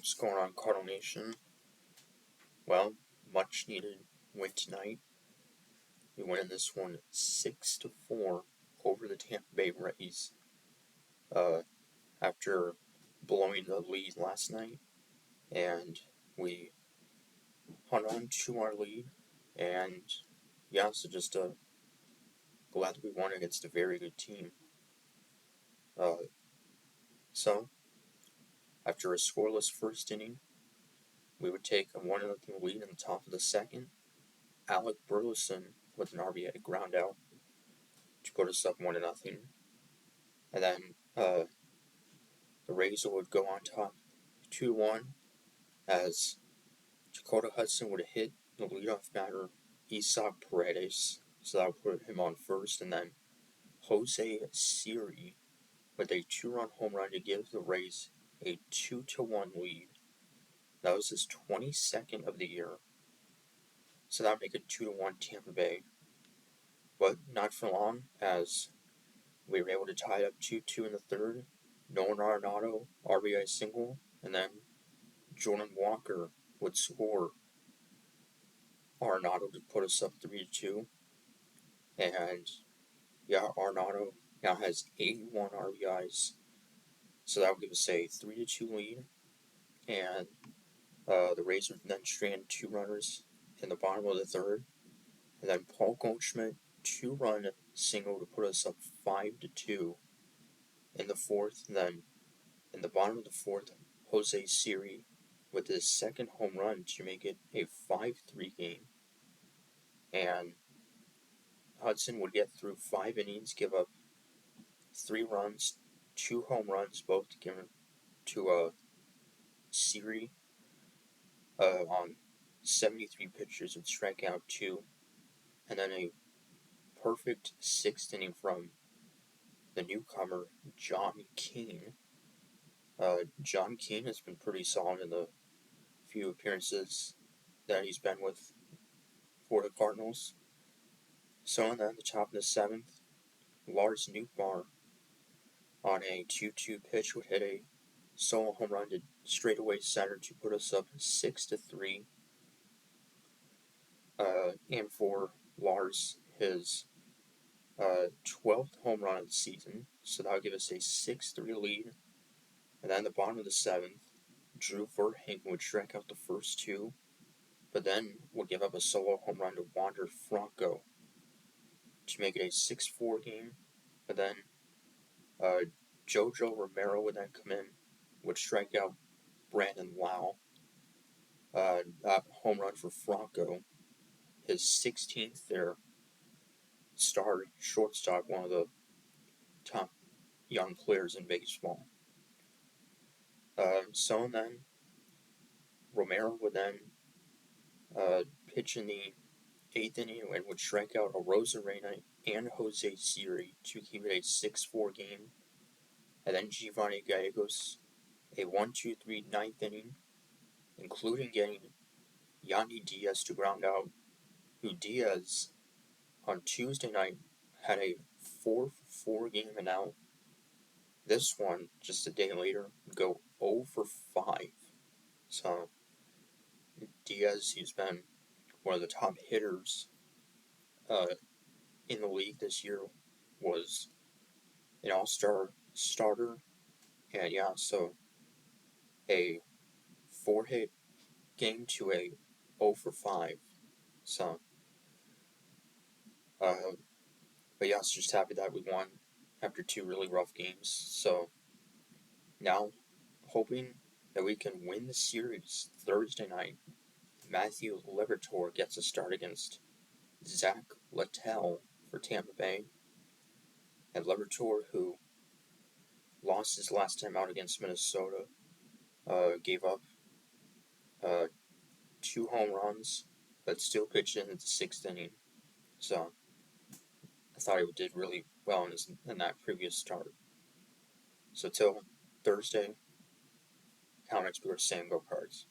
What's going on, Cardinal Nation? Well, much needed win tonight. We win in this one 6-4 over the Tampa Bay Rays. After blowing the lead last night, and we hung on to our lead. And so just glad that we won against a very good team. So after a scoreless first inning, we would take a 1-0 lead in the top of the second. Alec Burleson with an RBI ground out to put us up 1-0. And then the Rays would go on top 2-1 as Dakota Hudson would hit the leadoff batter Isaac Paredes, so that would put him on first, and then Jose Siri with a 2-run home run to give the Rays a 2-1 lead. That was his 22nd of the year, so that would make it 2-1 Tampa Bay. But not for long, as we were able to tie it up 2-2 in the third. Nolan Arenado RBI single, and then Jordan Walker would score Arenado to put us up 3-2. And Arenado now has 81 RBIs, so that would give us a 3-2 lead. And the Rays would then strand 2 runners in the bottom of the third, and then Paul Goldschmidt 2-run single to put us up 5-2 in the fourth. And then in the bottom of the fourth, Jose Siri with his second home run to make it a 5-3 game. And Hudson would get through 5 innings, give up 3 runs, 2 home runs, both given to Siri on 73 pitches and strike out 2. And then a perfect 6th inning from the newcomer, John Keane. John Keane has been pretty solid in the few appearances that he's been with for the Cardinals. So then the top of the 7th, Lars Nootbaar on a 2-2 pitch would hit a solo home run to straightaway center to put us up 6-3. And for Lars, his 12th home run of the season, so that would give us a 6-3 lead. And then the bottom of the 7th, Drew Verhagen would strike out the first 2, but then would give up a solo home run to Wander Franco to make it a 6-4 game. But then Jojo Romero would then come in, would strike out Brandon Lau. That home run for Franco, his 16th there. Star shortstop, one of the top young players in baseball. So then Romero would then pitch in the 8th inning and would strike out Arozarena and Jose Siri to keep it a 6-4 game. And then Giovanni Gallegos, a 1-2-3 9th inning, including getting Yandy Diaz to ground out, who Diaz on Tuesday night had a 4-4 game, and now this one, just a day later, would go 0-5. So Diaz, he's been one of the top hitters in the league this year, was an all-star starter, and so a 4-hit game to a 0-5. So, but it's just happy that we won after 2 really rough games. So now, hoping that we can win the series Thursday night. Matthew Liberatore gets a start against Zach Littell for Tampa Bay. And Liberatore, who lost his last time out against Minnesota, gave up 2 home runs, but still pitched in the 6th inning. So I thought he did really well in that previous start. So till Thursday, Comics Go Cards.